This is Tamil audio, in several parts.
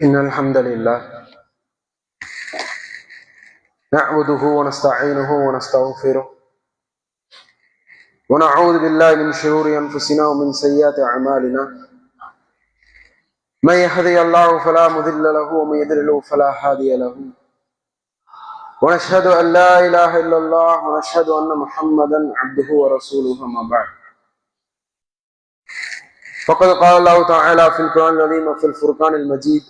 إن الحمد لله نعبده ونستعينه ونستغفره ونعوذ بالله من شرور أنفسنا ومن سيئات أعمالنا من يهدي الله فلا مضل له ومن يضلل فلا هادي له ونشهد أن لا إله إلا الله ونشهد أن محمدا عبده ورسوله أما بعد فقد قال الله تعالى في القرآن العظيم وفي الفرقان المجيد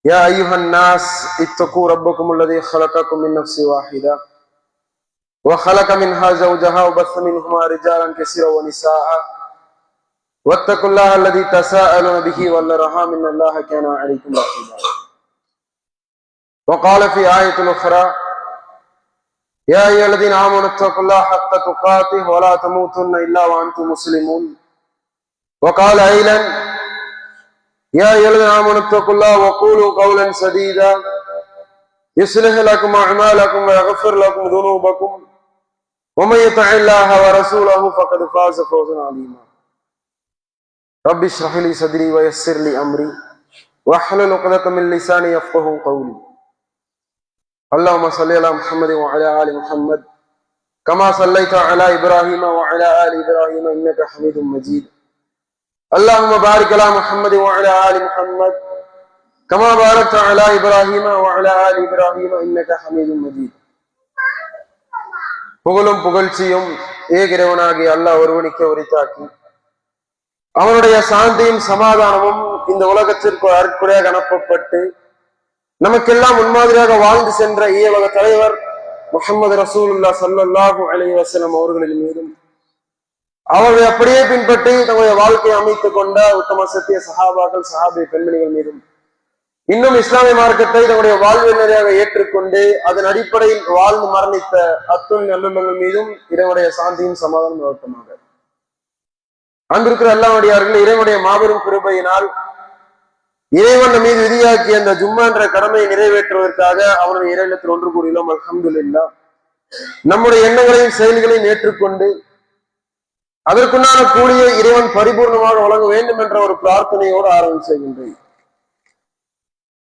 يا أيها الناس اتقوا ربكم الذي خلقكم من نفس واحدة وخلق منها زوجها وبث منهما رجالا كثيرا ونساء واتقوا الله الذي تساءلون به والأرحام إن الله كان عليكم رقيبا وقال في آية أخرى يا أيها الذين آمنوا اتقوا الله حق تقاته ولا تموتن إلا وأنتم مسلمون وقال أيضا يا أيها الذين آمنوا اتقوا الله وقولوا قولا سديدا يصلح لكم أعمالكم ويغفر لكم ذنوبكم ومن يطع الله ورسوله فقد فاز فوزا عظيما رب اشرح لي صدري ويسر لي أمري واحلل عقدة من لساني يفقهوا قولي اللهم صل على محمد وعلى آل محمد كما صليت على إبراهيم وعلى آل إبراهيم إنك حميد مجيد اللهم بارك على محمد وعلى آل محمد كما باركت على إبراهيم وعلى آل إبراهيم إنك حميد مجيد புகழும் புகழ்ச்சியும் ஏகிரவனாகிய அல்லாஹ் ஒருவனுக்கு உரித்தாக்கி அவனுடைய சாந்தியும் சமாதானமும் இந்த உலகத்திற்கு அருட்குறையாக அனுப்பப்பட்டு நமக்கெல்லாம் முன்மாதிரியாக வாழ்ந்து சென்ற ஈயவக தலைவர் முஹம்மது ரசூலுல்லாஹ் ஸல்லல்லாஹு அலைஹி வஸல்லம் அவர்களின் மீதும் அவர்களை அப்படியே பின்பற்றி தங்களுடைய வாழ்க்கையை அமைத்துக் கொண்ட உத்தம சத்திய சஹாபாக்கள் சஹாபி பெண்மணிகள் மீதும் இன்னும் இஸ்லாமிய மார்க்கத்தை தங்களுடைய வாழ்வினராக ஏற்றுக்கொண்டு அதன் அடிப்படையில் வாழ்ந்து மரணித்த அத்துணை நல்லுள்ளங்கள் மீதும் இறைவனுடைய சாந்தியும் சமாதானம் நிறுத்தமாக அங்கிருக்கிற அல்லாஹ்வுடையார்கள் இறைவனுடைய மாபெரும் கிருபையினால் இறைவன் மீது விதியாக்கிய அந்த ஜும்மா என்ற கடமையை நிறைவேற்றுவதற்காக அவனுடைய இறைவனத்தில் ஒன்று கூறினோம் அல்ஹம்துலில்லாஹ். நம்முடைய எண்ணங்களையும் செயல்களையும் ஏற்றுக்கொண்டு அதற்குண்டான கூலியை இறைவன் பரிபூர்ணமாக வழங்க வேண்டும் என்ற ஒரு பிரார்த்தனையோடு ஆரம்பம் செய்கின்றேன்.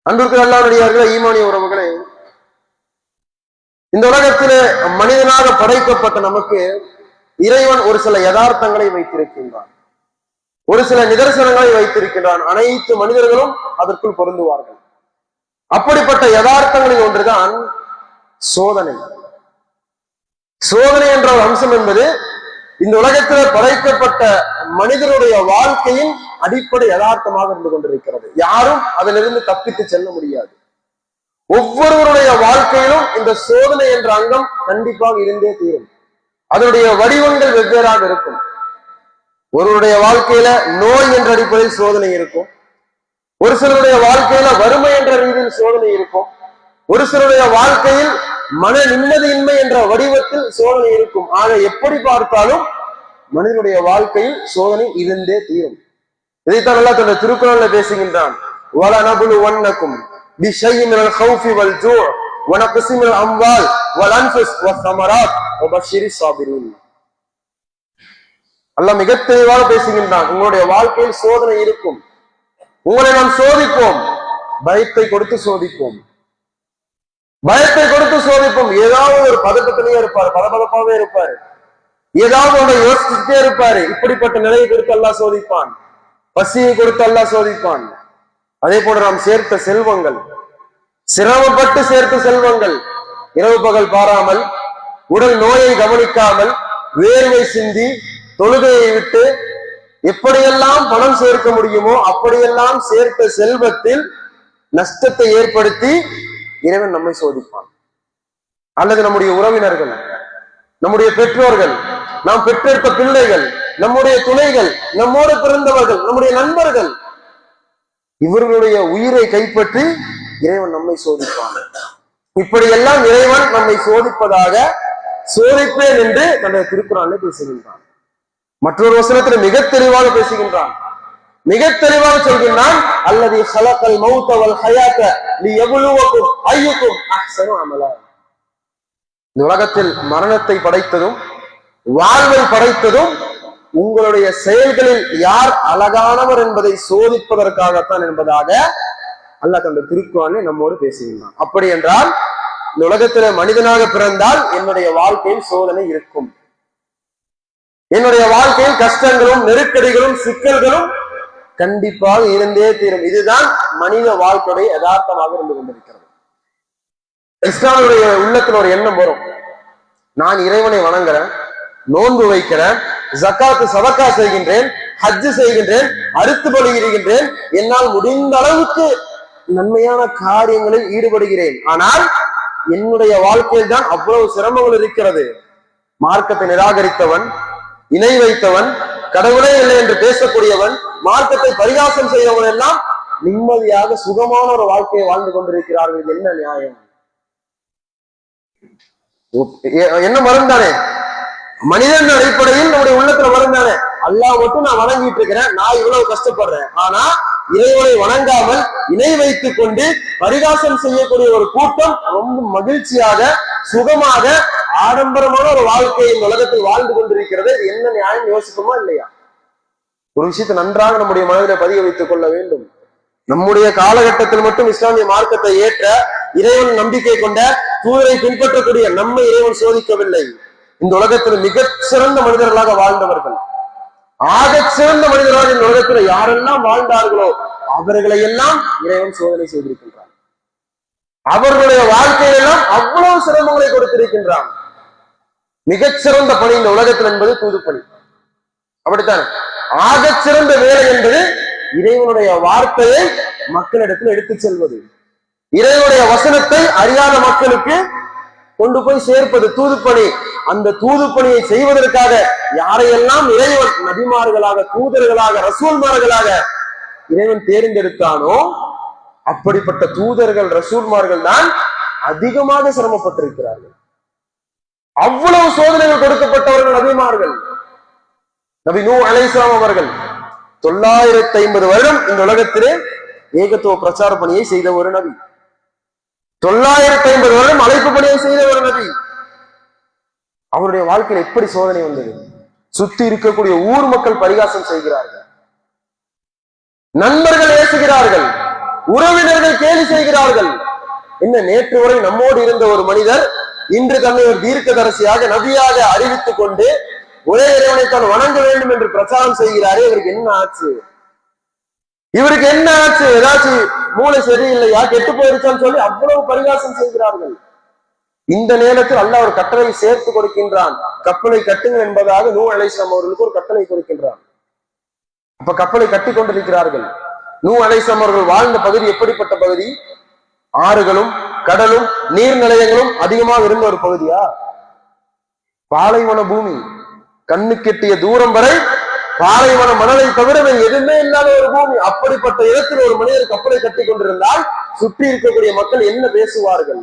அன்பிற்கு அல்லாஹ்வுடையார்களே, ஈமானிய உறவுகளே, இந்த உலகத்திலே மனிதனாக படைக்கப்பட்ட நமக்கு இறைவன் ஒரு சில யதார்த்தங்களை வைத்திருக்கின்றான், ஒரு சில நிதர்சனங்களை வைத்திருக்கின்றான். அனைத்து மனிதர்களும் அதற்குள் பொருந்துவார்கள். அப்படிப்பட்ட யதார்த்தங்களில் ஒன்றுதான் சோதனை. சோதனை என்ற ஒரு அம்சம் என்பது இந்த உலகத்தில் படைக்கப்பட்ட மனிதனுடைய வாழ்க்கையின் அடிப்படை யதார்த்தமாக இருந்து கொண்டிருக்கிறது. யாரும் அதிலிருந்து தப்பித்து செல்ல முடியாது. ஒவ்வொருவருடைய வாழ்க்கையிலும் இந்த சோதனை என்ற அங்கம் கண்டிப்பாக இருந்தே தீரும். அதனுடைய வடிவங்கள் வெவ்வேறாக இருக்கும். ஒருவருடைய வாழ்க்கையில நோய் என்ற அடிப்படையில் சோதனை இருக்கும், ஒரு சிலருடைய வாழ்க்கையில வறுமை என்ற ரீதியில் சோதனை இருக்கும், ஒரு சிலருடைய வாழ்க்கையில் மன நிம்மதியின்மை என்ற வடிவத்தில் சோதனை இருக்கும். ஆக எப்படி பார்த்தாலும் மனிதனுடைய வாழ்க்கையில் சோதனை இருந்தே தீரும். இதைத்தான் அல்லாஹ் தன்னுடைய திருக்குறள்ல பேசுகின்றான். வலனபுலுவன்னக்கும் பிஷைஇன் மினல் ஹௌஃபி வல் ஜூஅ் வனக்ஸின் மினல் அம்வால் வல் அன்ஃபுஸ் வஸ்ஸமராத் வபஷ்ஷிரிஸ் ஸாபிரீன். அல்லாஹ் மிக தெளிவாக பேசுகின்றான். உங்களுடைய வாழ்க்கையில் சோதனை இருக்கும், உங்களை நாம் சோதிப்போம், பயத்தை கொடுத்து சோதிப்போம், பயத்தை கொடுத்து சோதிப்போம். ஏதாவது ஒரு பதட்டத்திலேயே இருப்பார், பதபதப்பாவே இருப்பாரு, ஏதாவது ஒன்றை யோசிச்சுட்டே இருப்பாரு. இப்படிப்பட்ட நிலையை கொடுத்து அல்லாஹ் சோதிப்பான், பசியை கொடுத்து அல்லாஹ் சோதிப்பான். அதே போல நாம் சேர்த்த செல்வங்கள், சிரமப்பட்டு சேர்த்த செல்வங்கள், இரவு பகல் பாராமல், உடல் நோயை கவனிக்காமல், வேர்வை சிந்தி, தொழுகையை விட்டு எப்படியெல்லாம் பணம் சேர்க்க முடியுமோ அப்படியெல்லாம் சேர்த்த செல்வத்தில் நஷ்டத்தை ஏற்படுத்தி இறைவன் நம்மை சோதிப்பான். அல்லது நம்முடைய உறவினர்கள், நம்முடைய பெற்றோர்கள், நாம் பெற்றெடுத்த பிள்ளைகள், நம்முடைய துணைகள், நம்மோடு பிறந்தவர்கள், நம்முடைய நண்பர்கள், இவர்களுடைய உயிரை கைப்பற்றி இறைவன் நம்மை சோதிப்பான். இப்படியெல்லாம் இறைவன் நம்மை சோதிப்பதாக சோதிப்பேன் என்று தன்னுடைய திருக்குறானிலே பேசுகின்றான். மற்றொரு வசனத்தில் மிக தெளிவாக பேசுகின்றான், மிக தெளிவாக சொல்கின்றான். அல்லது ஹலகல் மௌத வல் ஹயாத லியப்லுவக்கும் அய்யுக்கும் அஹ்ஸனு அமலா. இந்த உலகத்தில் மரணத்தை படைத்ததும் வாழ்வை படைத்ததும் உங்களுடைய செயல்களில் யார் அழகானவர் என்பதை சோதிப்பதற்காகத்தான் என்பதாக அல்லாஹ் தன்னுடைய திருக்குர்ஆனிலே நம்மோடு பேசுகின்றான். அப்படி என்றால் இந்த உலகத்துல மனிதனாக பிறந்தால் என்னுடைய வாழ்க்கையில் சோதனை இருக்கும். என்னுடைய வாழ்க்கையில் கஷ்டங்களும் நெருக்கடிகளும் சிக்கல்களும் கண்டிப்பாக இருந்தே தீரும். இதுதான் மனித வாழ்க்கையுடைய யதார்த்தமாக இருந்து கொண்டிருக்கிறது. இஸ்லாமுடைய உள்ளத்துல ஒரு எண்ணம் வரும், நான் இறைவனை வணங்குறேன், நோன்பு வைக்கிறேன், ஜக்காத்து சதக்கா செய்கின்றேன், ஹஜ்ஜு செய்கின்றேன், அறுத்து பலியிடுகின்றேன், என்னால் முடிந்த அளவுக்கு நன்மையான காரியங்களில் ஈடுபடுகிறேன். ஆனால் என்னுடைய வாழ்க்கையில் தான் அவ்வளவு சிரமங்கள் இருக்கிறது. மார்க்கத்தை நிராகரித்தவன், இணை வைத்தவன், கடவுளே இல்லை என்று பேசக்கூடியவன், மார்க்கத்தை பரிகாசம் செய்தவன் எல்லாம் நிம்மதியாக சுகமான ஒரு வாழ்க்கையை வாழ்ந்து கொண்டிருக்கிறார்கள். இது என்ன நியாயம்? என்ன மறந்தானே மனிதன் அடிப்படையில் நம்முடைய உள்ளத்துல மறந்தானே, அல்லாஹ் மட்டும் நான் வணங்கிட்டு இருக்கிறேன், நான் இவ்வளவு கஷ்டப்படுறேன். ஆனா இறைவனை வணங்காமல் இணை வைத்துக் கொண்டு பரிகாசம் செய்யக்கூடிய ஒரு கூட்டம் ரொம்ப மகிழ்ச்சியாக சுகமாக ஆடம்பரமான ஒரு வாழ்க்கையை இந்த உலகத்தில் வாழ்ந்து கொண்டிருக்கிறது. என்ன நியாயம் யோசிக்குமா இல்லையா? ஒரு விஷயத்தை நன்றாக நம்முடைய மனதில் பதிய வைத்துக் கொள்ள வேண்டும். நம்முடைய காலகட்டத்தில் மட்டும் இஸ்லாமிய மார்க்கத்தை ஏற்ற இறைவன் நம்பிக்கை கொண்ட தூதரை பின்பற்றக்கூடிய நம்மை இறைவன் சோதிக்கவில்லை. இந்த உலகத்தில் மிகச் சிறந்த மனிதர்களாக வாழ்ந்தவர்கள், ஆகச் சிறந்த மனிதர்களாக இந்த உலகத்தில் யாரெல்லாம் வாழ்ந்தார்களோ அவர்களை எல்லாம் இறைவன் சோதனை செய்திருக்கின்றான். அவர்களுடைய வாழ்க்கையெல்லாம் அவ்வளவு சிரமங்களை கொடுத்திருக்கின்றான். மிகச்சிறந்த பணி இந்த உலகத்தில் என்பது தூதுப்பணி. அப்படித்தான் ஆகச் சிறந்த வேலை என்பது இறைவனுடைய வார்த்தையை மக்களிடத்தில் எடுத்துச் செல்வது, இறைவனுடைய வசனத்தை அறியாத மக்களுக்கு கொண்டு போய் சேர்ப்பது தூதுப்பணி. அந்த தூதுப்பணியை செய்வதற்காக யாரையெல்லாம் இறைவன் நபிமார்களாக, தூதர்களாக, ரசூல்மார்களாக இறைவன் தேர்ந்தெடுத்தானோ அப்படிப்பட்ட தூதர்கள், ரசூல்மார்கள் தான் அதிகமாக சிரமப்பட்டிருக்கிறார்கள். அவ்வளவு சோதனைகள் கொடுக்கப்பட்டவர்கள் நபிமார்கள். நபி நூஹ் அலைஹிஸ்ஸலாம் அவர்கள் 950 வருடம் இந்த உலகத்திலே ஏகத்துவ பிரச்சார பணியை செய்த ஒரு நபி. 950 வருடம் அழைப்பு பணியை செய்த ஒரு நபி. அவருடைய வாழ்க்கையில் எப்படி சோதனை வந்தது? சுத்தி இருக்கக்கூடிய ஊர் மக்கள் பரிகாசம் செய்கிறார்கள், நண்பர்கள் ஏசுகிறார்கள், உறவினர்கள் கேலி செய்கிறார்கள். என்ன, நேற்று வரை நம்மோடு இருந்த ஒரு மனிதர் இன்று தன்னை ஒரு தீர்க்கதரிசியாக நபியாக அறிவித்துக் கொண்டு ஒரே இறைவனை தான் வணங்க வேண்டும் என்று பிரச்சாரம் செய்கிறாரே, இவருக்கு என்ன ஆச்சு? இவருக்கு என்ன ஆச்சு? ஏதாச்சும் மூளை சரியில்லையா, கெட்டு போயிருச்சான்னு சொல்லி அவ்வளவு பரிகாசம் செய்கிறார்கள். இந்த நேரத்தில் அல்லாஹ் ஒரு கட்டளை சேர்த்து கொடுக்கின்றான். கப்பலை கட்டுங்கள் என்பதாக நூஹ் அலைஹிஸ்ஸலாம் அவர்களுக்கு ஒரு கட்டளை கொடுக்கின்றான். அப்ப கப்பலை கட்டி கொண்டிருக்கிறார்கள். நூஹ் அலைஹிஸ்ஸலாம் அவர்கள் வாழ்ந்த பகுதி எப்படிப்பட்ட பகுதி? ஆறுகளும் கடலும் நீர்நிலையங்களும் அதிகமாக இருந்த ஒரு பகுதியா? பாலைவன பூமி, கண்ணு கெட்டிய தூரம் வரை பாலைவன மணலை தவிர எதுவுமே இல்லாத ஒரு பூமி. அப்படிப்பட்ட இடத்தில் ஒரு மனிதர் கப்பலை கட்டி கொண்டிருந்தால் சுற்றி இருக்கக்கூடிய மக்கள் என்ன பேசுவார்கள்?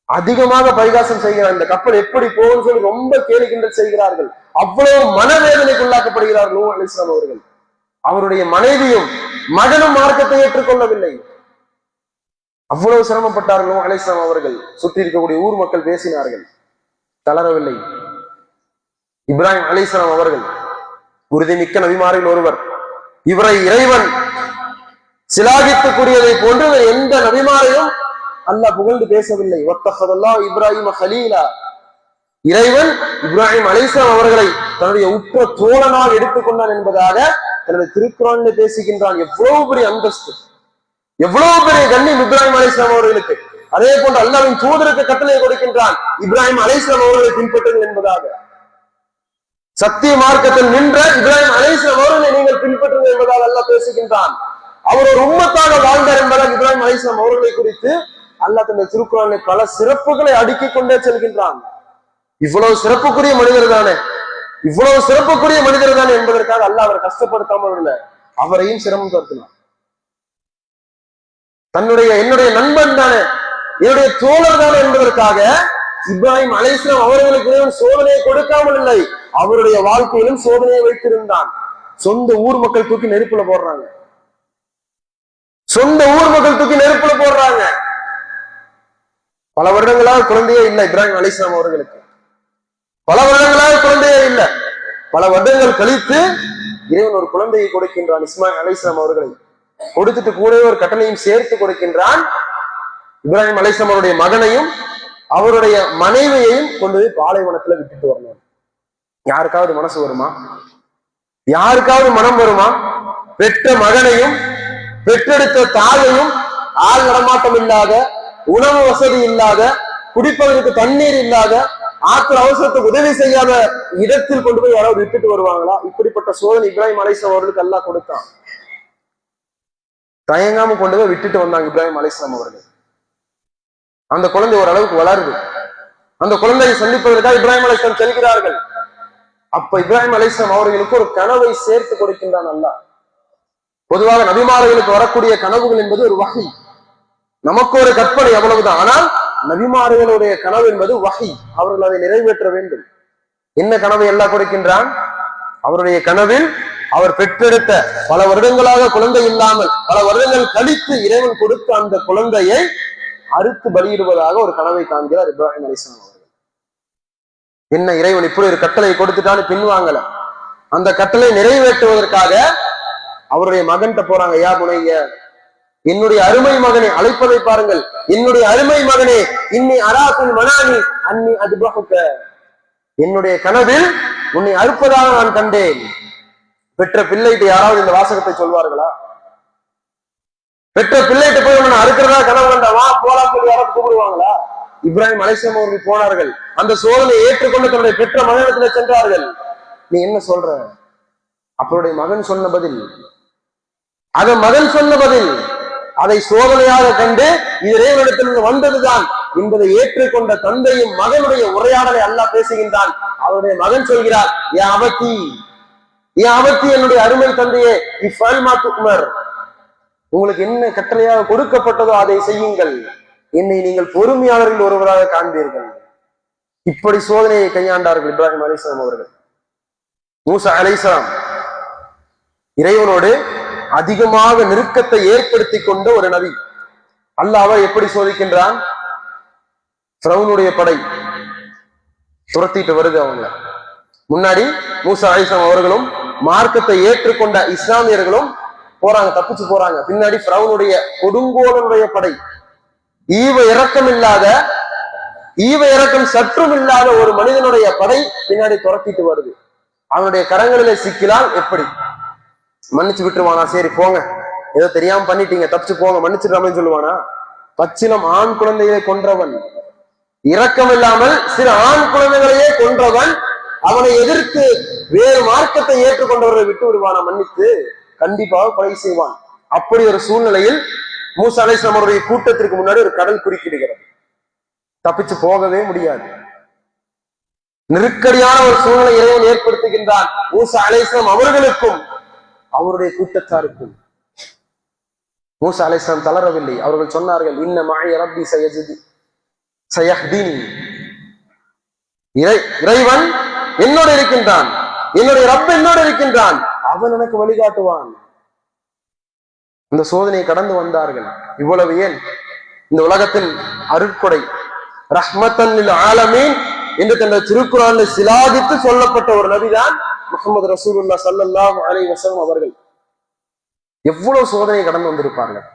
அதிகமாக பரிகாசம் செய்கிறார். இந்த கப்பல் எப்படி போகும்னு சொல்லி ரொம்ப கேலி கிண்டல் செய்கிறார்கள். அவ்வளவு மனவேதனைக்கு உள்ளாக்கப்படுகிறார் நூஹ் அலைஹிஸ்ஸலாம் அவர்கள். அவருடைய மனைவியும் மகனும் மார்க்கத்தை ஏற்றுக்கொள்ளவில்லை. அவ்வளவு சிரமப்பட்டார்கள் நூஹ் அலைஹிஸ்ஸலாம் அவர்கள். சுற்றி இருக்கக்கூடிய ஊர் மக்கள் பேசினார்கள், தளரவில்லை. இப்ராஹிம் அலைஹிஸ்ஸலாம் அவர்கள் உறுதிமிக்க நபிமாரில் ஒருவர். இவரை இறைவன் சிலாகித்துக்குரியதை போன்று எந்த நபிமாரையும் அல்லாஹ் புகழ்ந்து பேசவில்லை. வத்தஹதல்லாஹு இப்ராஹிம கலீலா, இறைவன் இப்ராஹிம் அலைஹிஸ்ஸலாம் அவர்களை தன்னுடைய உற்ற தோழனாக எடுத்துக்கொண்டான் என்பதாக தன்னுடைய திருக்குர்ஆனில் பேசுகின்றான். எவ்வளவு பெரிய அந்தஸ்து, எவ்வளவு பெரிய கண்ணியம் இப்ராஹிம் அலைஹிஸ்ஸலாம் அவர்களுக்கு. அதே போன்று அல்லாஹ்வின் தூதருக்கு கட்டளை கொடுக்கின்றான், இப்ராஹிம் அலைஹிஸ்ஸலாம் அவர்களை பின்பற்றுங்கள் என்பதாக. சத்திய மார்க்கத்தில் நின்ற இப்ராஹிம் அலைஹிஸ்ஸலாம் அவர்களை நீங்கள் பின்பற்றுங்கள் என்பதாக அல்லாஹ் பேசுகின்றான். அவர் ஒரு உம்மத்தாக வாழ்ந்தார் என்பதாக இப்ராஹிம் அலைஹிஸ்ஸலாம் அவர்களை குறித்து அல்லாஹ் தன்னுடைய திருக்குர்ஆனில் பல சிறப்புகளை அடுக்கிக் கொண்டே செல்கின்றான். இவ்வளவு சிறப்புக்குரிய மனிதர் தானே, இவ்வளவு சிறப்புக்குரிய மனிதர் தானே என்பதற்காக அல்லாஹ் அவரை கஷ்டப்படுத்தாமல் இல்லை, அவரையும் சிரமம் தருத்தினார். என்னுடைய நண்பன் தானே, என்னுடைய தோழர் தானே என்பதற்காக இப்ராஹிம் அலைஹிஸ்ஸலாம் அவர்களுக்கு சோதனையை கொடுக்காமல் இல்லை, அவருடைய வாழ்க்கையிலும் சோதனையை வைத்திருந்தான். சொந்த ஊர் மக்கள் தூக்கி நெருப்புல போடுறாங்க, சொந்த ஊர் மக்கள் தூக்கி நெருப்புல போடுறாங்க. பல வருடங்களாக குழந்தையே இல்லை இப்ராஹிம் அலைஹிஸ்ஸலாம் அவர்களுக்கு, பல வருடங்களாக குழந்தையே இல்லை. பல வருடங்கள் கழித்து இறைவன் ஒரு குழந்தையை கொடுக்கின்றான், இஸ்மாயில் அலைஹிஸ்ஸலாம் அவர்களை. கொடுத்துட்டு கூடவே ஒரு கட்டளையும் சேர்த்து கொடுக்கின்றான். இப்ராஹிம் அலைஹிஸ்ஸலாம் அவருடைய மகனையும் அவருடைய மனைவியையும் கொண்டு போய் பாலைவனத்துல விட்டுட்டு வரணும். யாருக்காவது மனசு வருமா? யாருக்காவது மனம் வருமா? பெற்ற மகனையும் பெற்றெடுத்த தாயையும் ஆள் நடமாட்டம் இல்லாத, உணவு வசதி இல்லாத, குடிப்பதற்கு தண்ணீர் இல்லாத, ஆத்திர அவசரத்துக்கு உதவி செய்யாத இடத்தில் கொண்டு போய் யாராவது விட்டுட்டு வருவாங்களா? இப்படிப்பட்ட சோதனை இப்ராஹிம் அலைஹிஸ்ஸலாம் அவர்களுக்கு அல்லாஹ் கொடுத்தான். தயங்காம கொண்டு போய் விட்டுட்டு வந்தாங்க இப்ராஹிம் அலைஹிஸ்ஸலாம் அவர்கள். அந்த குழந்தை ஓரளவுக்கு வளருது. அந்த குழந்தையை சந்திப்பதற்காக இப்ராஹிம் அலைஹிஸ்ஸலாம் செல்கிறார்கள். அப்ப இப்ராஹிம் அலைஹிஸ்ஸலாம் அவர்களுக்கு ஒரு கனவை சேர்த்து கொடுக்கின்றான் அல்லாஹ். பொதுவாக நபிமார்களுக்கு வரக்கூடிய கனவுகள் என்பது ஒரு வகை, நமக்கு ஒரு கற்பனை, அவ்வளவுதான். ஆனால் நபிமார்களுடைய கனவு என்பது வகை, அவர்கள் அதை நிறைவேற்ற வேண்டும். என்ன கனவை எல்லாம் கொடுக்கின்றான்? அவருடைய கனவில் அவர் பெற்றெடுத்த பல வருடங்களாக குழந்தை இல்லாமல் பல வருடங்கள் கழித்து இறைவன் கொடுத்த அந்த குழந்தையை அறுத்து பலியிடுவதாக ஒரு கனவை காண்கிறார் இப்ராஹிம் அலைஹிஸ்ஸலாம் அவர்கள். என்ன, இறைவன் இப்படி ஒரு கட்டளை கொடுத்துட்டான்னு பின்வாங்கல. அந்த கட்டளை நிறைவேற்றுவதற்காக அவருடைய மகன்கிட்ட போறாங்க. யா புனைய, என்னுடைய அருமை மகனை அழைப்பதை பாருங்கள். என்னுடைய அருமை மகனே, இன்னி அராக்குல் மனானி அன்னி அதுபஹுக, என்னுடைய கனவில் உன்னை அறுப்பதாக நான் கண்டேன். பெற்ற பிள்ளைட்டு யாராவது இந்த வாசகத்தை சொல்வார்களா? பெற்ற பிள்ளைட்டு போய் உன்னை அறுக்கிறதா கனவு கண்டா, வா போலாம் சொல்லி யாராவது கூப்பிடுவாங்களா? இப்ராஹிம் அலைஹிஸ்ஸலாம் அவர்கள் போனார்கள். அந்த சோதனை ஏற்றுக்கொண்டு தன்னுடைய பெற்ற மகனிடத்துல சென்றார்கள். நீ என்ன சொல்ற? அவருடைய மகன் சொன்ன பதில், அதை மகன் சொன்ன பதில், அதை சோதனையாக கண்டு இது இறைவனிடத்திலிருந்து வந்ததுதான் என்பதை ஏற்றுக்கொண்ட தந்தையும் மகனுடைய உரையாடலை அல்லாஹ் பேசுகின்றான். அவருடைய மகன் சொல்கிறார், ஏ அவத்தி, ஏ அவத்தி, என்னுடைய அருமை தந்தையே, இஃபல் மா துக்மர், உங்களுக்கு என்ன கட்டளையாக கொடுக்கப்பட்டதோ அதை செய்யுங்கள், என்னை நீங்கள் பொறுமையாளர்கள் ஒருவராக காண்பீர்கள். இப்படி சோதனையை கையாண்டார்கள் இப்ராஹிம் அலைஹிஸ்ஸலாம் அவர்கள். மூசா அலைஹிஸ்ஸலாம் இறைவனோடு அதிகமாக நெருக்கத்தை ஏற்படுத்தி கொண்ட ஒரு நபி. அல்லாஹ் எப்படி சோதிக்கின்றான்? ஃபிரௌனுடைய படை துரத்திட்டு வருது அவங்கள. முன்னாடி மூசா அலைஹிஸ்ஸலாம் அவர்களும் மார்க்கத்தை ஏற்றுக்கொண்ட இஸ்லாமியர்களும் போறாங்க, தப்பிச்சு போறாங்க. பின்னாடி ஃபிரௌனுடைய கொடுங்கோலனுடைய படை, ஈவ இரக்கம் இல்லாத, ஈவ இரக்கம் சற்றும் இல்லாத ஒரு மனிதனுடைய படை பின்னாடி துரத்திட்டு வருது. அவனுடைய கரங்களிலே சிக்கினால் எப்படி மன்னிச்சு விட்டுருவானா? சரி போங்க, ஏதோ தெரியாம பண்ணிட்டீங்க, தப்பிச்சு போங்க, மன்னிச்சிடலாமேன்னு சொல்லுவானா? பச்சிலம் ஆண் குழந்தையை கொன்றவன், இரக்கம் இல்லாமல் சில ஆண் குழந்தைகளையே கொன்றவன், அவனை எதிர்த்து வேறு மார்க்கத்தை ஏற்றுக்கொண்டவர்களை விட்டு விடுவானா? மன்னித்து கண்டிப்பாக கொலை செய்வான். அப்படி ஒரு சூழ்நிலையில் மூசா அலைஹிஸ்ஸலாம் அவருடைய கூட்டத்திற்கு முன்னாடி ஒரு கடல் குறுக்கிடுகிறது. தப்பிச்சு போகவே முடியாது. நெருக்கடியான ஒரு சூழ்நிலை இறைவன் ஏற்படுத்துகின்றான் மூசா அலைஹிஸ்ஸலாம் அவர்களுக்கும் அவருடைய கூட்டத்தாருக்கும். மூசா அலைஹிஸ்ஸலாம் தளரவில்லை. அவர்கள் சொன்னார்கள், இன்ன மஅய ரப்பி சயஹ்தீனி, இறைவன் என்னோடு இருக்கின்றான், என்னுடைய ரப் என்னோடு இருக்கின்றான், அவன் எனக்கு வழிகாட்டுவான். இந்த சோதனையை கடந்து வந்தார்கள். இவ்வளவு ஏன்? இந்த உலகத்தின் அருட்கொடை ரஹ்மத்தன் லில் ஆலமீன் என்று தன்னுடைய திருக்குர்ஆனில் சிலாகித்து சொல்லப்பட்ட ஒரு நபிதான் முஹம்மது ரசூலுல்லாஹ் ஸல்லல்லாஹு அலைஹி வஸல்லம் அவர்கள். எவ்வளவு சோதனையை கடந்து வந்திருப்பார்கள்.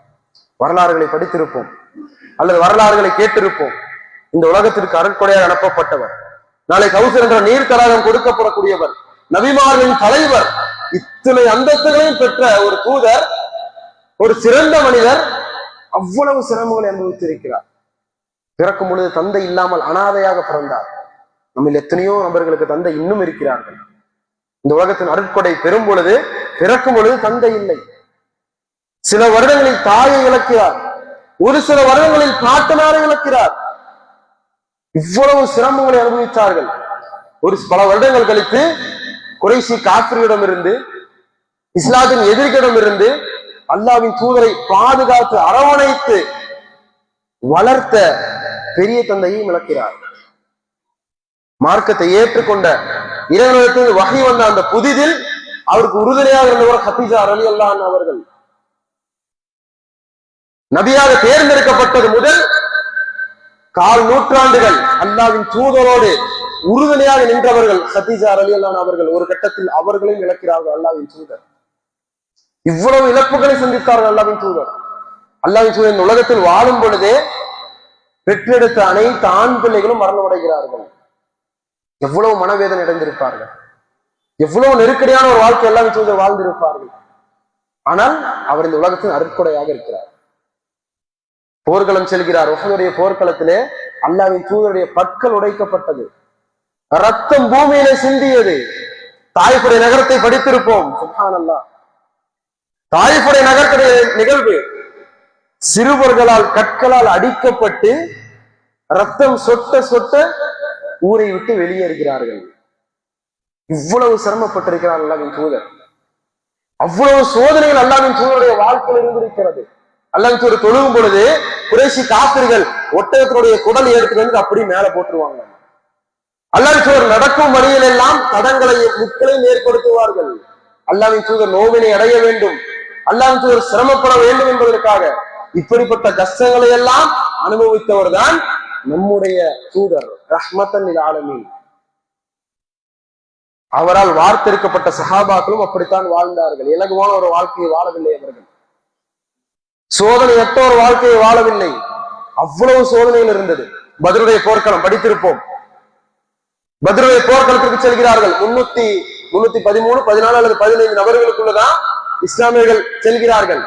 வரலாறுகளை படித்திருப்போம் அல்லது வரலாறுகளை கேட்டிருப்போம். இந்த உலகத்திற்கு அருட்கொடையாக அனுப்பப்பட்டவர், நாளை கௌசர் என்ற நீர் தடாகம் கொடுக்கப்படக்கூடியவர், நபிமார்களின் தலைவர், இத்தனை அந்தஸ்துகளையும் பெற்ற ஒரு தூதர், ஒரு சிறந்த மனிதர் அவ்வளவு சிரமங்களை அனுபவித்திருக்கிறார். பிறக்கும் பொழுது தந்தை இல்லாமல் அனாதையாக பிறந்தார். நம்ம எத்தனையோ நபர்களுக்கு தந்தை இன்னும் இருக்கிறார்கள். இந்த உலகத்தின் அருட்கொடை பெறும் பொழுது, பிறக்கும் பொழுது தந்தை இல்லை. சில வருடங்களில் தாயை இழக்கிறார், ஒரு சில வருடங்களில் பாட்டனாரை இழக்கிறார். இவ்வளவு சிரமங்களை அனுபவித்தார்கள். ஒரு பல வருடங்கள் கழித்து குறைஷி காஃபிரிடம் இருந்து, இஸ்லாத்தின் எதிர்களிடம் இருந்து அல்லாஹ்வின் தூதரை பாதுகாத்து அரவணைத்து வளர்த்த பெரிய தந்தையும் இழக்கிறார். மார்க்கத்தை ஏற்றுக்கொண்ட இறைவனிடத்தில் வகை வந்த அந்த புதிதில் அவருக்கு உறுதுணையாக இருந்தவர் ஹதீஜா ரலியல்லாஹு அன்ஹா அவர்கள். நபியாக தேர்ந்தெடுக்கப்பட்டது முதல் 4 நூற்றாண்டுகள் அல்லாஹ்வின் தூதரோடு உறுதுணையாக நின்றவர்கள் ஹதீஜா ரலியல்லாஹு அன்ஹா அவர்கள். ஒரு கட்டத்தில் அவர்களையும் இழக்கிறார்கள் அல்லாஹ்வின் தூதர். இவ்வளவு இழப்புகளை சந்தித்தார்கள் அல்லாஹ்வின் தூதர். அல்லாஹ்வின் தூதர் இந்த உலகத்தில் வாழும் பொழுதே பெற்றெடுத்த அனைத்து ஆண் பிள்ளைகளும் மரணமடைகிறார்கள். எவ்வளவு மனவேதனை அடைந்திருப்பார்கள், எவ்வளவு நெருக்கடியான ஒரு வாழ்க்கை அல்லாஹ்வின் தூதர் வாழ்ந்திருப்பார்கள். ஆனால் அவர் இந்த உலகத்தின் அருட்கொடையாக இருக்கிறார். போர்க்களம் செல்கிறார். உஹதுடைய போர்க்களத்திலே அல்லாஹ்வின் தூதருடைய பற்கள் உடைக்கப்பட்டது, ரத்தம் பூமியிலே சிந்தியது. தாயிஃபுடைய நகரத்தை படித்திருப்போம். சுப்ஹானல்லாஹ், தாயிஃபுடைய நகரத்துடைய நிகழ்வு. சிறுவர்களால் கற்களால் அடிக்கப்பட்டு ரத்தம் சொட்ட சொட்ட ஊரை விட்டு வெளியேறுகிறார்கள். இவ்வளவு சிரமப்பட்டிருக்கிறார் அல்லாஹ்வின் தூதர். அவ்வளவு சோதனைகள் அல்லாஹ்வின் தூதருடைய வாழ்க்கையில் இருந்திருக்கிறது. அல்லாஹ்வின் தூதர் தொழுகும் பொழுது குறைஷி காபிர்கள் ஒட்டகத்தினுடைய குடலை எடுத்து வந்து அப்படி மேல போட்டுருவாங்க. அல்லாஹ்வின் தூதர் நடக்கும் வழியில் எல்லாம் தடங்களையும் முட்களையும் ஏற்படுத்துவார்கள். அல்லாஹ்வின் தூதர் நோவினை அடைய வேண்டும், அல்லாஹ்வின் தூதர் சிரமப்பட வேண்டும் என்பதற்காக இப்படிப்பட்ட கஷ்டங்களை எல்லாம் அனுபவித்தவர் தான் நம்முடைய தூதர் ரஹ்மத்தன் லில் ஆலமீன். அவரால் வார்த்தெடுக்கப்பட்ட சஹாபாக்களும் அப்படித்தான் வாழ்ந்தார்கள். இலகுவான ஒரு வாழ்க்கையை வாழவில்லை அவர்கள். சோதனையற்ற ஒரு வாழ்க்கையை வாழவில்லை. அவ்வளவு சோதனையில் இருந்தது. பத்ருடைய போர்க்களம் படித்திருப்போம். பத்ருடைய போர்க்களத்திற்கு செல்கிறார்கள். 313, 14 அல்லது 15 நபர்களுக்குள்ளதான் இஸ்லாமியர்கள் செல்கிறார்கள்.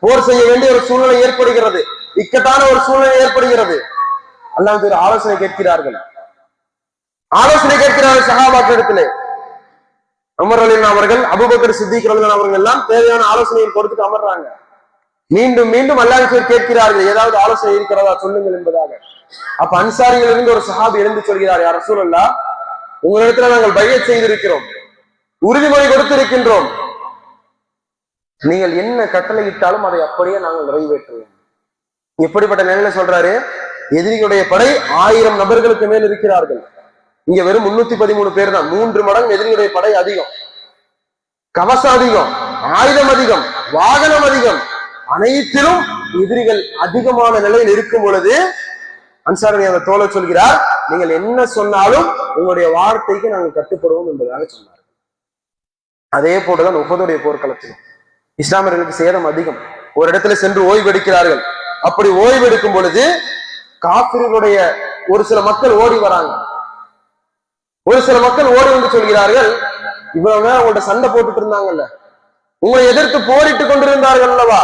போர் செய்ய வேண்டிய ஒரு சூழ்நிலை ஏற்படுகிறது, இக்கட்டான ஒரு சூழ்நிலை ஏற்படுகிறது. அல்லாஹ் ஆலோசனை கேட்கிறார்கள். சஹாபாக்களிடத்திலே உமர் ரலியல்லாஹு அவர்கள், அபூபக்கர் சித்திக் ரலியல்லாஹு அவர்கள் எல்லாம் தேவையான ஆலோசனையை கொடுத்துட்டு அமர்றாங்க. மீண்டும் மீண்டும் அல்லாஹ் கேட்கிறார்கள், ஏதாவது ஆலோசனை இருக்கிறதா சொல்லுங்கள் என்பதாக. அப்ப அன்சாரிகள் இருந்து ஒரு சஹாபி எழுந்து சொல்கிறார், யா ரசூலல்லாஹ், உங்களிடத்துல நாங்கள் பைஅத் செய்திருக்கிறோம், உறுதிமொழி கொடுத்திருக்கின்றோம், நீங்கள் என்ன கட்டளையிட்டாலும் அதை அப்படியே நாங்கள் நிறைவேற்றுவோம். எப்படிப்பட்ட நிலையில சொல்றாரு? எதிரிகளுடைய படை 1000 நபர்களுக்கு மேல் இருக்கிறார்கள். இங்க வெறும் 313 பேர் தான். 3 மடங்கு எதிரிகளுடைய படை அதிகம், கவசம் அதிகம், ஆயுதம் அதிகம், வாகனம் அதிகம். அனைத்திலும் எதிரிகள் அதிகமான நிலையில் இருக்கும் பொழுது அன்சாரி அந்த தோழர் சொல்கிறார், நீங்கள் என்ன சொன்னாலும் உங்களுடைய வார்த்தைக்கு நாங்கள் கட்டுப்படுவோம் என்பதாக சொன்னார். அதே போட்டுதான் உஹதுடைய போர்க்களத்திலும் இஸ்லாமியர்களுக்கு சேதம் அதிகம். ஒரு இடத்துல சென்று ஓய்வு எடுக்கிறார்கள். அப்படி ஓய்வு எடுக்கும் பொழுது காபிர்களுடைய ஒரு சில மக்கள் ஓடி வராங்க. ஒரு சில மக்கள் ஓடி வந்து சொல்கிறார்கள், இவ்வளவு நேரம் உங்கள்ட்ட சண்டை போட்டுட்டு இருந்தாங்கல்ல, உங்களை எதிர்த்து போரிட்டு கொண்டிருந்தார்கள் அல்லவா,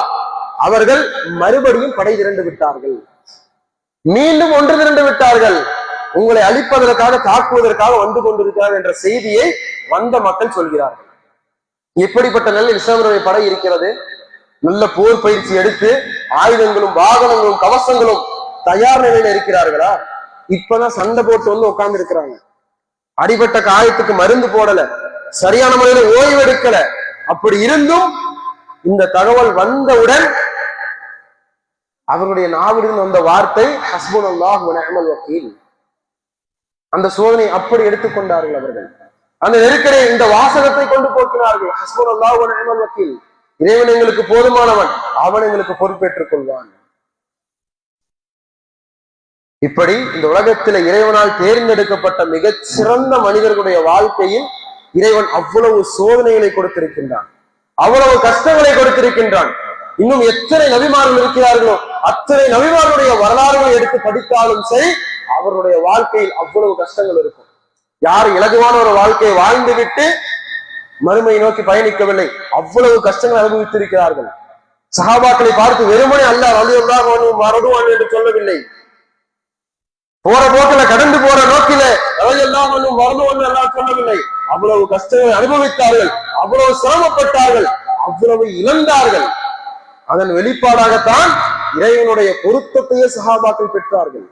அவர்கள் மறுபடியும் படை திரண்டு விட்டார்கள், மீண்டும் ஒன்று திரண்டு விட்டார்கள், உங்களை அழிப்பதற்காக தாக்குவதற்காக வந்து கொண்டிருக்கிறார்கள் என்ற செய்தியை வந்த மக்கள் சொல்கிறார்கள். எப்படிப்பட்ட நல்ல இஸ்லாமிய படை இருக்கிறது. நல்ல போர் பயிற்சி எடுத்து ஆயுதங்களும் வாகனங்களும் கவசங்களும் தயார் நிலையில இருக்கிறார்களா? இப்பதான் சண்டை போட்டு வந்து உட்கார்ந்து இருக்கிறாங்க. அடிபட்ட காயத்துக்கு மருந்து போடல, சரியான முறையில ஓய்வு எடுக்கல. அப்படி இருந்தும் இந்த தகவல் வந்தவுடன் அவருடைய நாவிலிருந்து வந்த வார்த்தை ஹஸ்புனல்லாஹ் வ நிஅமல் வக்கீல். அந்த சோதனை அப்படி எடுத்துக்கொண்டார்கள் அவர்கள். அந்த நெருக்கடியை இந்த வாசகத்தை கொண்டு போக்கினார்கள். ஹஸ்புனல்லாஹ் வ நிஅமல் வக்கீல், இறைவன் எங்களுக்கு போதுமானவன், அவன் எங்களுக்கு பொறுப்பேற்றுக் கொள்வான். இப்படி இந்த உலகத்தில இறைவனால் தேர்ந்தெடுக்கப்பட்ட மிகச் சிறந்த மனிதர்களுடைய வாழ்க்கையில் இறைவன் அவ்வளவு சோதனைகளை கொடுத்திருக்கின்றான், அவ்வளவு கஷ்டங்களை கொடுத்திருக்கின்றான். இன்னும் எத்தனை நபிமார்கள் இருக்கிறார்களோ அத்தனை நபிமார்களுடைய வரலாறுகளை எடுத்து படித்தாலும் சரி, அவருடைய வாழ்க்கையில் அவ்வளவு கஷ்டங்கள் இருக்கும். யார் இலகுவான ஒரு வாழ்க்கையை வாழ்ந்து விட்டு மறுமையை நோக்கி பயணிக்கவில்லை, அவ்வளவு கஷ்டங்கள் அனுபவித்திருக்கிறார்கள். சஹாபாக்களை பார்த்து வெறுமனே அல்லாஹ் ரலியல்லாஹு அன்ஹு மறதுவான் என்று சொல்லவில்லை. போற போக்கில கடந்து போற நோக்கில ரலியல்லாஹு அன்ஹு மறதுவான் அல்லாஹ் சொல்லவில்லை. அவ்வளவு கஷ்டங்களை அனுபவித்தார்கள், அவ்வளவு சிரமப்பட்டார்கள், அவ்வளவு இழந்தார்கள். அதன் வெளிப்பாடாகத்தான் இறைவனுடைய பொருத்தத்தையே சஹாபாக்கள் பெற்றார்கள்.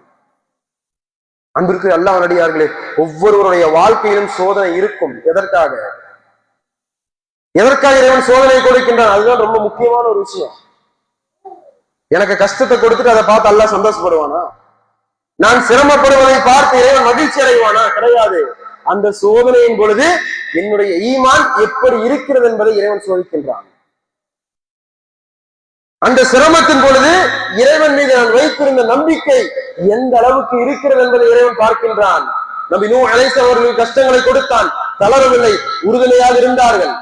அன்பிற்கு அல்லாஹ் நல்லடியார்களே, ஒவ்வொருவருடைய வாழ்க்கையிலும் சோதனை இருக்கும். எதற்காக இறைவன் சோதனை கொடுக்கின்றான்? அதுதான் ரொம்ப முக்கியமான ஒரு விஷயம். எனக்கு கஷ்டத்தை கொடுத்துட்டு அதை பார்த்து அல்லாஹ் சந்தோஷப்படுவானா? நான் சிரமப்படுவதை பார்த்து இறைவன் மகிழ்ச்சி அடைவானா? கிடையாது. அந்த சோதனையின் பொழுது என்னுடைய ஈமான் எப்படி இருக்கிறது என்பதை இறைவன் சோதிக்கின்றான். அந்த சிரமத்தின் பொழுது இறைவன் மீது நான் வைத்திருந்த நம்பிக்கை எந்த அளவுக்கு இருக்கிறது என்பதை இறைவன் பார்க்கின்றான். நபி நூஹ் அலைஹிஸ்ஸலாம் அவர்களுக்கு கஷ்டங்களை கொடுத்தான், தளரவில்லை, உறுதுணையாக இருந்தார்கள்.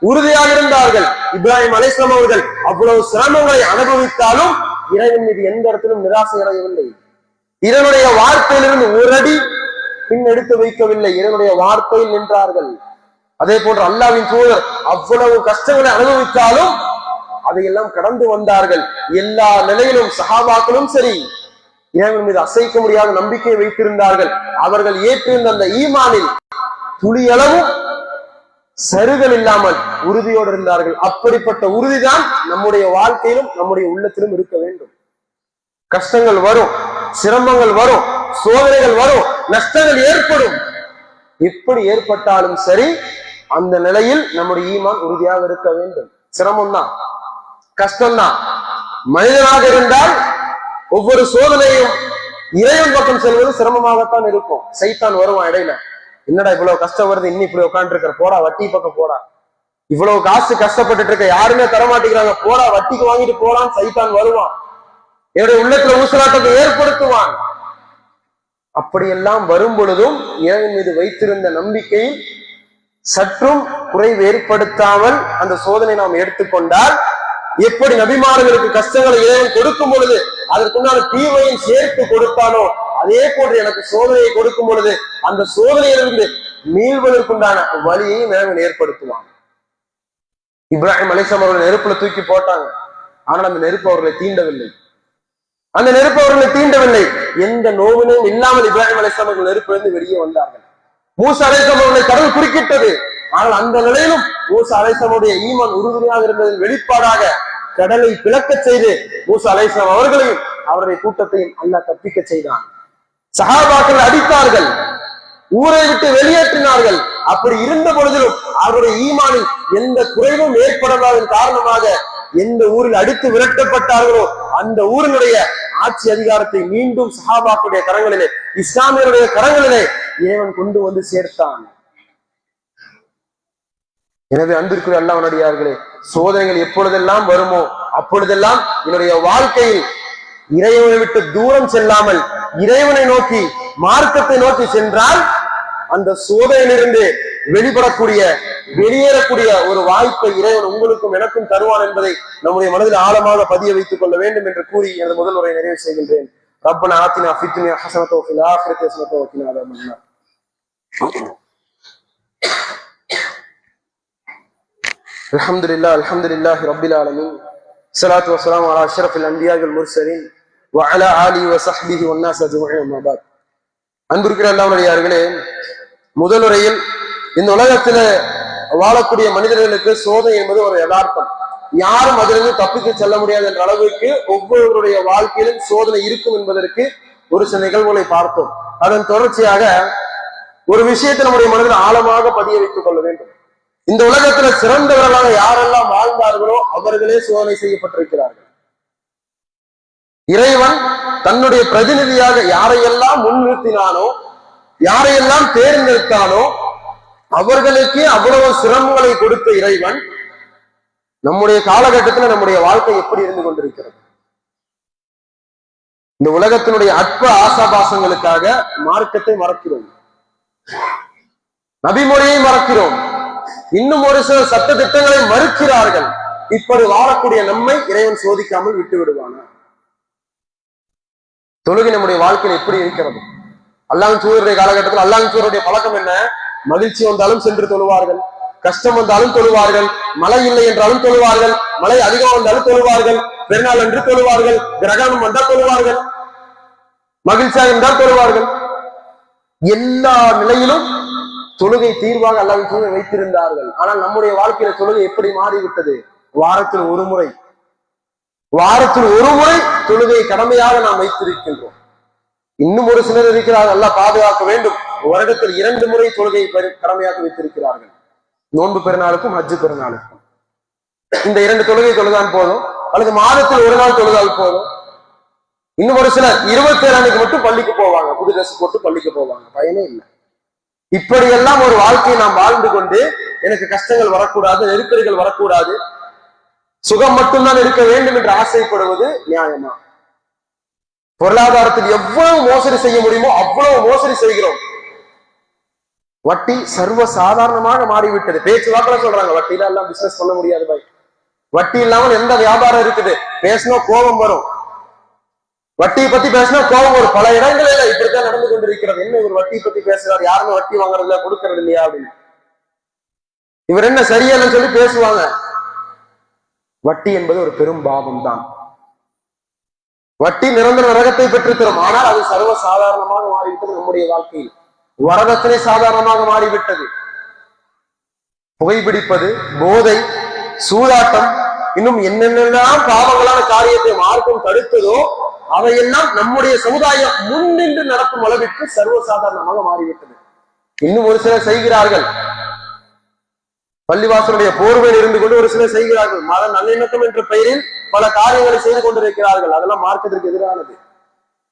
உறுதியாக இருந்தார்கள். இப்ராஹிம் அலைஹிஸ்ஸலாம் அவர்கள் அவ்வளவு சிரமங்களை அனுபவித்தாலும் இறைவன் மீது எந்த இடத்திலும் நிராசை அடையவில்லை. இறைவனுடைய வார்த்தையிலிருந்து ஒரு அடி பின் எடுத்து வைக்கவில்லை. இறைவனுடைய வார்த்தையில் நின்றார்கள். அதே போன்று அல்லாஹ்வின் தூதர் அவ்வளவு கஷ்டங்களை அனுபவித்தாலும் அதையெல்லாம் கடந்து வந்தார்கள். எல்லா நிலையிலும் சஹாபாக்களும் சரி இறைவன் மீது அசைக்க முடியாத நம்பிக்கையை வைத்திருந்தார்கள். அவர்கள் ஏற்றிருந்த அந்த ஈமானில் துளியளவும் சருகல் இல்லாமல் உறுதியோடு இருந்தார்கள். அப்படிப்பட்ட உறுதிதான் நம்முடைய வாழ்க்கையிலும் நம்முடைய உள்ளத்திலும் இருக்க வேண்டும். கஷ்டங்கள் வரும், சிரமங்கள் வரும், சோதனைகள் வரும், நஷ்டங்கள் ஏற்படும். எப்படி ஏற்பட்டாலும் சரி அந்த நிலையில் நம்முடைய ஈமான் உறுதியாக இருக்க வேண்டும். சிரமம் தான், கஷ்டம்தான். மனிதனாக இருந்தால் ஒவ்வொரு சோதனையும் இறைவன் பக்கம் செல்வது சிரமமாகத்தான் இருக்கும். சைத்தான் வருவான் இடையில, என்னடா இவ்வளவு கஷ்டம் வருது, இன்னும் இப்படி உட்காந்து இருக்கிற, போடா வட்டி பக்கம் போடா, இவ்வளவு காசு கஷ்டப்பட்டு இருக்க, யாருமே தரமாட்டேங்கிறாங்க, போடா வட்டிக்கு வாங்கிட்டு போலான்னு சைத்தான் வருவான். என்னுடைய உள்ளத்துல ஊசலாட்டத்தை ஏற்படுத்துவான். அப்படியெல்லாம் வரும் பொழுதும் இறைவன் மீது வைத்திருந்த நம்பிக்கையில் சற்றும் குறைவு ஏற்படுத்தாமல் அந்த சோதனை நாம் எடுத்துக்கொண்டால், எப்படி நபிமார்களுக்கு கஷ்டங்களை இறைவன் கொடுக்கும் பொழுது அதற்குண்டான தீமையும் சேர்த்து கொடுத்தானோ அதே போன்று எனக்கு சோதனையை கொடுக்கும் பொழுது அந்த சோதனையிலிருந்து மீள்வதற்குண்டான வழியையும் இறைவன் ஏற்படுத்துவான். இப்ராஹிம் அலைஹிஸ்ஸலாம் அவர்கள் நெருப்புல தூக்கி போட்டாங்க. ஆனால் அந்த நெருப்பு அவர்களை தீண்டவில்லை. அந்த நெருப்பு அவர்களை தீண்டவில்லை. எந்த நோவினையும் இல்லாமல் இப்ராஹிம் அலைஹிஸ்ஸலாம் அவர்கள் நெருப்பிலிருந்து வெளியே வந்தார்கள். மூசா அலைஹிஸ்ஸலாம் அவர்களை கடல் குறுக்கிட்டது. ஆனால் அந்த நிலையிலும் மூசா அலைஹிஸ்ஸலாமுடைய ஈமான் உறுதுணையாக இருந்ததன் வெளிப்பாடாக கடலை பிளக்க செய்து மூசா அலைஹிஸ்ஸலாம் அவர்களையும் அவருடைய கூட்டத்தையும் அல்லாஹ் தப்பிக்க செய்தான். சஹாபாக்கள் அடித்தார்கள், ஊரை விட்டு வெளியேற்றினார்கள். அப்படி இருந்த பொழுதிலும் அவருடைய ஈமானில் எந்த குறைவும் ஏற்படாததன் காரணமாக எந்த ஊரில் அடித்து விரட்டப்பட்டார்களோ அந்த ஊரினுடைய ஆட்சி அதிகாரத்தை மீண்டும் சஹாபாக்களுடைய கரங்களிலே, இஸ்லாமியருடைய கரங்களிலே இறைவன் கொண்டு வந்து சேர்த்தான். எனவே அன்பிற்குரிய அல்லாஹ்வினடியார்களே, சோதனைகள் எப்பொழுதெல்லாம் வருமோ அப்பொழுதெல்லாம் என்னுடைய வாழ்க்கையில் இறைவனை விட்டு தூரம் செல்லாமல் இறைவனை நோக்கி, மார்க்கத்தை நோக்கி சென்றால் அந்த சோதனையிலிருந்து வெளியேறக்கூடிய ஒரு வாய்ப்பை இறைவன் உங்களுக்கும் எனக்கும் தருவான் என்பதை நம்முடைய மனதில் ஆழமாக பதிய வைத்துக் கொள்ள வேண்டும் என்று கூறி எனது முதல் உரையை நிறைவு செய்கின்றேன். ரப்பனா ஆத்தினா ஃபித் துன்யா ஹஸனத்தன் வ ஃபில் ஆখিরাতি ஹஸனத்தன் வ கினா அஸாபன்னார். அல்ஹம்துலில்லாஹி ரப்பில் ஆலமீன். ஸலாத்து வ ஸலாமு அலா அஷ்ரஃபில் அன்பியா வல் முர்ஸலீன் வ அலா ஆலிஹி வ ஸஹ்பிஹி வன் நாஸ் அஜ்மஈன். அம்மா பஅத். அன்பிற்குரிய அல்லாஹ்வுடையார்களே, முதலுரையில் இந்த உலகத்துல வாழக்கூடிய மனிதர்களுக்கு சோதனை என்பது ஒரு யதார்த்தம். யாரும் அதிலிருந்து தப்பித்து செல்ல முடியாது என்ற அளவுக்கு ஒவ்வொருவருடைய வாழ்க்கையிலும் சோதனை இருக்கும் என்பதற்கு ஒரு சில நிகழ்வுகளை பார்த்தோம். அதன் தொடர்ச்சியாக ஒரு விஷயத்தை நம்முடைய மனதில் ஆழமாக பதிய வைத்துக் கொள்ள வேண்டும். இந்த உலகத்துல சிறந்தவர்களாக யாரெல்லாம் வாழ்ந்தார்களோ அவர்களே சோதனை செய்யப்பட்டிருக்கிறார்கள். இறைவன் தன்னுடைய பிரதிநிதியாக யாரையெல்லாம் முன்னிறுத்தினானோ, யாரையெல்லாம் தேர்ந்தெடுத்தானோ அவர்களுக்கு அவ்வளவு சிரமங்களை கொடுத்த இறைவன் நம்முடைய காலகட்டத்தில் நம்முடைய வாழ்க்கை எப்படி இருந்து கொண்டிருக்கிறது? இந்த உலகத்தினுடைய அற்ப ஆசாபாசங்களுக்காக மார்க்கத்தை மறக்கிறோம், நபிமொழியை மறக்கிறோம், இன்னும் ஒரு சில சட்ட திட்டங்களை மறுக்கிறார்கள். இப்படி வாழக்கூடிய நம்மை இறைவன் சோதிக்காமல் விட்டு விடுவானா? தொழுகை நம்முடைய வாழ்க்கையில் எப்படி இருக்கிறது? அல்லாஹ்வின் தூதருடைய காலகட்டத்தில் அல்லாஹ்வின் தூதருடைய பழக்கம் என்ன? மகிழ்ச்சி வந்தாலும் சென்று தொழுவார்கள், கஷ்டம் வந்தாலும் தொழுவார்கள், மழை இல்லை என்றாலும் தொழுவார்கள், மழை அதிகம் வந்தாலும் தொழுவார்கள், பெருநாள் என்று தொழுவார்கள், கிரகணம் வந்தால் தொழுவார்கள், மகிழ்ச்சியாக இருந்தால் தொழுவார்கள். எல்லா நிலையிலும் தொழுகை தீர்வாக அல்லாஹ்வின் தூதர் வைத்திருந்தார்கள். ஆனால் நம்முடைய வாழ்க்கையில தொழுகை எப்படி மாறிவிட்டது? வாரத்தில் ஒரு முறை தொழுகை கடமையாக நாம் வைத்திருக்கின்றோம். இன்னும் ஒரு சிலர் இருக்கிறார்கள், அல்லாஹ் பாதுகாக்க வேண்டும், வருடத்தில் 2 முறை தொழுகை கடமையாக வைத்திருக்கிறார்கள். நோன்பு பெருநாளுக்கும் ஹஜ்ஜு பெருநாளுக்கும் இந்த 2 தொழுகை தொழுதான் போதும், அல்லது மாதத்தில் ஒரு நாள் தொழுதால் போதும். இன்னும் ஒரு சிலர் 27 அன்னைக்கு மட்டும் பள்ளிக்கு போவாங்க, புது ட்ரெஸ் போட்டு பள்ளிக்கு போவாங்க, பயனே இல்லை. இப்படியெல்லாம் ஒரு வாழ்க்கையை நாம் வாழ்ந்து கொண்டு எனக்கு கஷ்டங்கள் வரக்கூடாது, நெருக்கடிகள் வரக்கூடாது, சுகம் மட்டும்தான் இருக்க வேண்டும் என்று ஆசைப்படுவது நியாயமா? பொருளாதாரத்தில் எவ்வளவு மோசடி செய்ய முடியுமோ அவ்வளவு மோசடி செய்கிறோம். வட்டி சர்வ சாதாரணமாக மாறிவிட்டது. பேச்சுவாக்கில சொல்றாங்க வட்டியில எல்லாம் பிசினஸ் பண்ண முடியாது பாய், வட்டி இல்லாமல் எந்த வியாபாரம் இருக்குது, பேசினா கோபம் வரும், வட்டியை பத்தி பேசினா கோபம் வரும். பல இடங்களில் இப்படித்தான் நடந்து கொண்டிருக்கிறது. என்ன இவர் வட்டி பத்தி பேசுறாரு, யாருமே வட்டி வாங்குறது இல்ல, கொடுக்கறது இல்லையா அப்படின்னு, இவர் என்ன சரியில்லைன்னு சொல்லி பேசுவாங்க. வட்டி என்பது ஒரு பெரும் பாவம் தான். வட்டி நிரந்தர நரகத்தை பெற்று தரும். ஆனால் அது சர்வ சாதாரணமாக மாறிவிட்டது நம்முடைய வாழ்க்கையில். வரதட்சணை சாதாரணமாக மாறிவிட்டது. புகைப்பிடிப்பது, போதை, சூதாட்டம், இன்னும் என்னென்னலாம் பாவங்களான காரியத்தை மார்க்கம் தடுத்ததோ அவையெல்லாம் நம்முடைய சமுதாயம் முன்னின்று நடக்கும் அளவிற்கு சர்வசாதாரணமாக மாறிவிட்டது. இன்னும் ஒரு சிலர் செய்கிறார்கள், பள்ளிவாசலுடைய போர்வையில் இருந்து கொண்டு ஒரு சிலர் செய்கிறார்கள். மத நல்லிணக்கம் என்ற பெயரில் பல காரியங்களை செய்து கொண்டிருக்கிறார்கள். அதெல்லாம் மார்க்கத்திற்கு எதிரானது.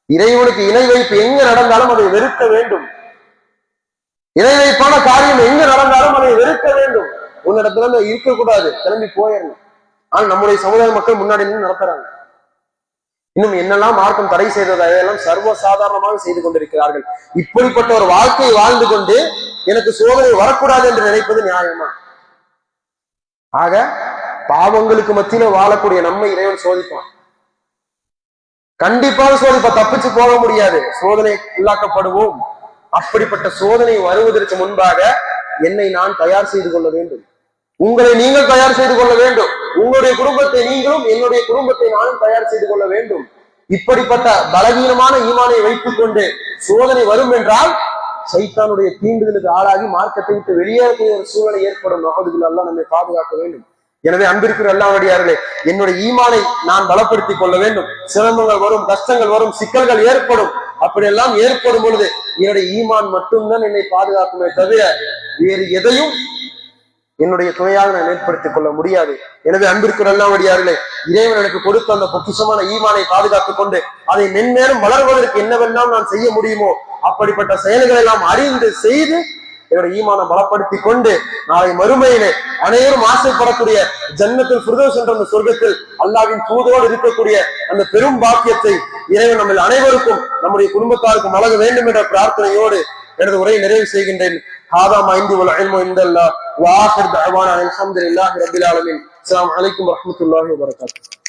இறைவனுக்கு இணை வைப்பு எங்க நடந்தாலும் அதை வெறுக்க வேண்டும். இணை வைப்பான காரியம் எங்க நடந்தாலும் அதை வெறுக்க வேண்டும். உன்னிடத்துல இருக்கக்கூடாது, கிளம்பி போயிடணும். ஆனால் நம்முடைய சமுதாய மக்கள் முன்னாடி நின்று நடத்துறாங்க. இன்னும் என்னெல்லாம் மார்க்கம் தடை செய்தது அதையெல்லாம் சர்வ சாதாரணமாக செய்து கொண்டிருக்கிறார்கள். இப்படிப்பட்ட ஒரு வாழ்க்கையை வாழ்ந்து கொண்டு எனக்கு சோதனை வரக்கூடாது என்று நினைப்பது நியாயமா? ஆக பாவங்களுக்கு மத்தியில வாழக்கூடிய நம்மை இறைவன் சோதிப்பான், கண்டிப்பாக சோதிப்பான். தப்பிச்சு போக முடியாது, சோதனை உள்ளாக்கப்படுவோம். அப்படிப்பட்ட சோதனை வருவதற்கு முன்பாக என்னை நான் தயார் செய்து கொள்ள வேண்டும், உங்களை நீங்கள் தயார் செய்து கொள்ள வேண்டும், உங்களுடைய குடும்பத்தை நீங்களும் என்னுடைய குடும்பத்தை நானும் தயார் செய்து கொள்ள வேண்டும். இப்படிப்பட்ட பலவீனமான ஈமானை வைத்துக் கொண்டு சோதனை வரும் என்றால் சைத்தானுடைய தீண்டுதலுக்கு ஆளாகி மார்க்கத்தை விட்டு வெளியேறக்கூடிய ஒரு சூழ்நிலை ஏற்படும். நகதுகள் எல்லாம் நம்மை பாதுகாக்க வேண்டும். எனவே அன்பிற்குரிய அல்லாஹ்வுடையார்களே, என்னுடைய ஈமானை நான் பலப்படுத்திக் கொள்ள வேண்டும். சிரமங்கள் வரும், கஷ்டங்கள் வரும், சிக்கல்கள் ஏற்படும். அப்படியெல்லாம் ஏற்படும் பொழுது என்னுடைய ஈமான் மட்டும்தான் என்னை பாதுகாக்குமே தவிர வேறு எதையும் என்னுடைய துணையாக நான் ஏற்படுத்திக் கொள்ள முடியாது. எனவே அன்பிற்குரிய அல்லாஹ்வுடையார்களே, இறைவன் எனக்கு கொடுத்த அந்த பொக்கிஷமான ஈமானை பாதுகாத்துக் கொண்டு அதை மென்மேலும் வளர்வதற்கு என்னவெல்லாம் நான் செய்ய முடியுமோ அப்படிப்பட்ட செயல்களை எல்லாம் அறிந்து செய்து என்னுடைய ஈமானை பலப்படுத்தி கொண்டு நாளை மறுமையிலே அனைவரும் ஆசைப்படக்கூடிய ஜன்னத்துல் ஃபிர்தௌஸ் என்ற அந்த சொர்க்கத்தில் அல்லாஹ்வின் தூதரோடு இருக்கக்கூடிய அந்த பெரும் பாக்கியத்தை இறைவன் நம்ம அனைவருக்கும் நம்முடைய குடும்பத்தாருக்கும் வழங்க வேண்டும் என்ற பிரார்த்தனையோடு எனது உரையை நிறைவு செய்கின்றேன். ஹாதா மா இன்தி வல் இல்மு இன்தல்லாஹ் வ ஆகிர் தஅவானா அல்ஹம்துலில்லாஹி ரப்பில் ஆலமீன். அஸ்ஸலாமு அலைக்கும் வரஹ்மத்துல்லாஹி வபரகாத்துஹு.